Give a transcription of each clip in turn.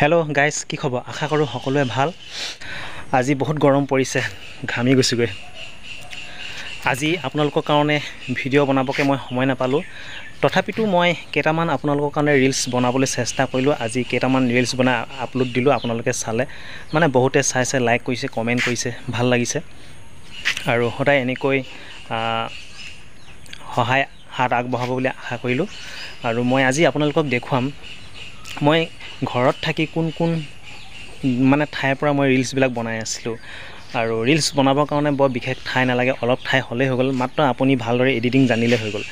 hello guys की खबर आशा करूँ सकलोৱে ভাল আজি बहुत गरम পৰিছে ঘামি গৈছিগৈ আজি আপোনালোকৰ কাৰণে ভিডিঅ' বনাবকে মই সময় নাপালো তথাপিতো মই কেইটামান আপোনালোকৰ কাৰণে ৰিলছ বনাবলৈ চেষ্টা কৰিলো আজি কেইটামান ৰিলছ বনাই আপলোড দিলো আপোনালোকে চালে মানে বহুতে চাইছে লাইক কৰিছে কমেন্ট কৰিছে ভাল লাগিছে আৰু হদাই এনেকৈ সহায় হাত আগবঢ়াব বুলি আশা কৰিলো আৰু মই আজি আপোনালোকক দেখুৱাম মই ঘৰত থাকি কোন মানে ঠাইৰ পৰা মই ৰিলছ বিলাক বনাই আছিলো আৰু ৰিলছ বনাবৰ কাৰণে বৰ বিশেষ ঠাই নালাগে অলপ ঠাই হ'লেই হৈ গ'ল মাত্ৰ আপুনি ভালদৰে এডিটিং জানিলে হৈ গ'ল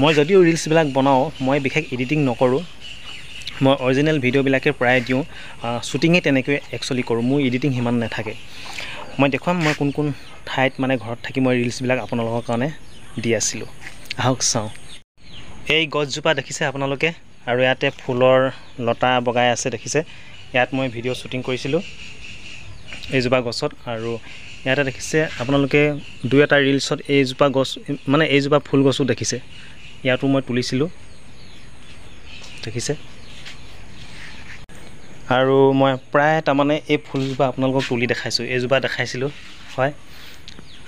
মই যদিও ৰিলছ বিলাক বনাও মই বিশেষ এডিটিং নকৰো মই অৰিজিনেল ভিডিঅ' বিলাকে প্ৰায় দিও শুটিংয়ে তেনেকৈ একচুয়ালি কৰো মোৰ এডিটিং হিমান নাথাকে মই দেখুৱাম মই কোন ঠাইত মানে ঘৰত থাকি মই ৰিলছ বিলাক আপোনালোকৰ কাৰণে দি আছিলো আহক চাও এই গছজোপা দেখিছে আপোনালোকে আৰু ইয়াতে ফুলৰ লতা বগাই আছে দেখিছে ইয়াত মই ভিডিঅ' শুটিং কৰিছিলো এইজোপা গছত আৰু ইয়াতে দেখিছে আপোনালোকে দুই এটা ৰিলছত এইজোপা গছ মানে এইজোপা ফুল গছও দেখিছে ইয়াতো মই তুলিছিলো দেখিছে আৰু মই প্ৰায় তাৰ মানে এই ফুলজোপা আপোনালোকক তুলি দেখাইছো এইজোপা দেখাইছিলো হয়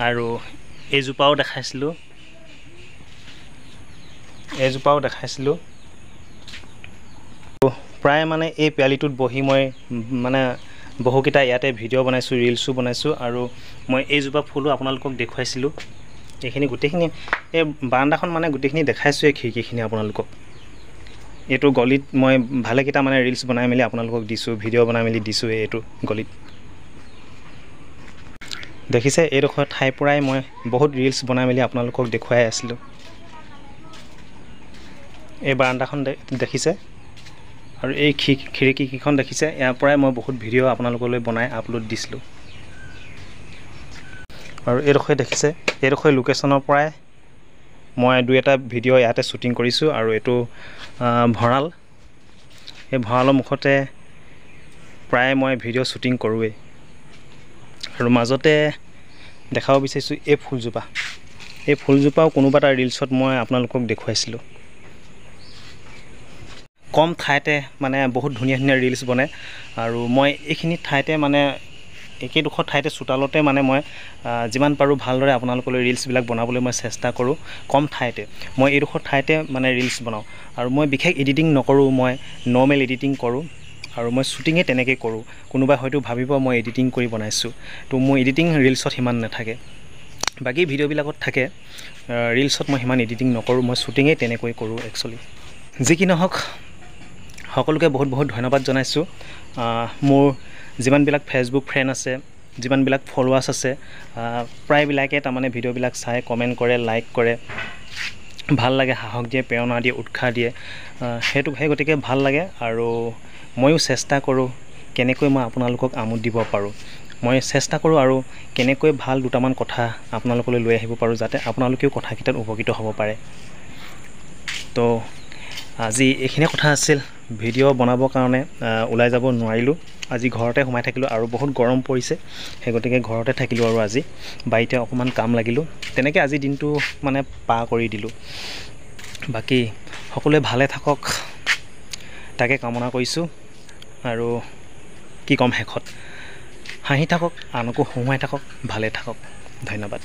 আৰু এইজোপাও দেখাইছিলো এইজোপাও দেখাইছিলো প্ৰায় মানে এই প্যালিটোত বহি মই মানে বহুকিটা ইয়াতে ভিডিঅ' বনাইছো ৰিলছো বনাইছো আৰু মই এইজোপা ফুলো আপোনালোকক দেখুৱাইছিলো এইখিনি গুটেখিনি এই বাৰান্দাখন মানে গুটেখিনি দেখাইছো এই খিৰিকিখিনি আপোনালোকক এটো গলিত মই ভালে কিটা মানে ৰিলছ বনাই মেলি আপোনালোকক দিছো ভিডিঅ' বনাই মেলি দিছো এটো গলিত দেখিছে এইডোখৰ ঠাই পৰাই মই বহুত ৰিলছ বনাই মেলি আপোনালোকক দেখুৱাই আছিলো এই বাৰান্দাখন দেখিছে আৰু এই খিৰিকি কিখন দেখিছে ইয়াৰ পৰাই মই বহুত ভিডিঅ' আপোনালোকলৈ বনাই আপলোড দিছিলো আৰু এইডোখৰ দেখিছে এইডোখৰ লোকেশ্যনৰ পৰাই মই দুই এটা ভিডিঅ' ইয়াতে শুটিং কৰিছো আৰু এটো ভৰাল এই ভৰালৰ মুখতে প্ৰায় মই ভিডিঅ' শুটিং কৰোৱে আৰু মাজতে দেখাব বিচাৰিছো এই ফুলজোপাও কোনোবা এটা ৰিলছত মই আপোনালোকক দেখুৱাইছিলো কম ঠাইতে মানে বহুত ধুনিয়া ৰিলছ বনে আৰু মই এইখিনি ঠাইতে মানে একেডোখৰ ঠাইতে চোতালতে মানে মই যিমান পাৰো ভালদৰে আপোনালোকলৈ ৰিলছ বিলাক বনাবলৈ মই চেষ্টা কৰো কম ঠাইতে মই এইডোখৰ ঠাইতে মানে ৰিলছ বনাও আৰু মই বিশেষ এডিটিং নকৰো মই নৰ্মেল এডিটিং কৰো আৰু মই শুটিংয়ে তেনেকৈ কৰো কোনোবা হয়তো ভাবিব মই এডিটিং কৰি বনাইছো তো মই এডিটিং ৰিলছত হিমান নাথাকে বাকি ভিডিঅ' বিলাকত থাকে ৰিলছত মই হিমান এডিটিং নকৰো মই শুটিংয়ে তেনেকৈ কৰো একচুয়ালি যি কি নহওক সকলোকে বহুত ধন্যবাদ জনাইছো মোৰ যিমান বিলাক ফেসবুক ফ্ৰেন্ড আছে যিমান বিলাক ফলোৱাৰ্স আছে প্ৰায় বিলাকে তাৰ মানে ভিডিঅ' বিলাক চাই কমেন্ট কৰে লাইক কৰে ভাল লাগে সাহস দিয়ে প্ৰেৰণা দিয়ে উৎসাহ দিয়ে সেই গতিকে ভাল লাগে আৰু মইও চেষ্টা কৰো কেনেকৈ মই আপোনালোকক আমোদ দিব পাৰো মই চেষ্টা কৰো আৰু কেনেকৈ ভাল দুটামান কথা আপোনালোকলৈ লৈ আহিব পাৰো যাতে আপোনালোকেও কথা কিটাত উপকৃত হ'ব পাৰে তো আজি এইখিনি কথা আছিল ভিডিঅ' বনাবৰ কাৰণে উলাই যাব নোৱাৰিলো আজি ঘৰতে সোমাই থাকিলো আৰু বহুত গৰম পৰিছে সেই গতিকে ঘৰতে থাকিলো আৰু আজি বাইতে অকমান কাম লাগিলো তেনেকৈ আজি দিনটো মানে পাৰ কৰি দিলো বাকি সকলোৱে ভালে থাকক তাকে কামনা কৰিছো আৰু কি কম হেখত হাঁহি থাকক আনকো হুমাই থাকক ভালে থাকক ধন্যবাদ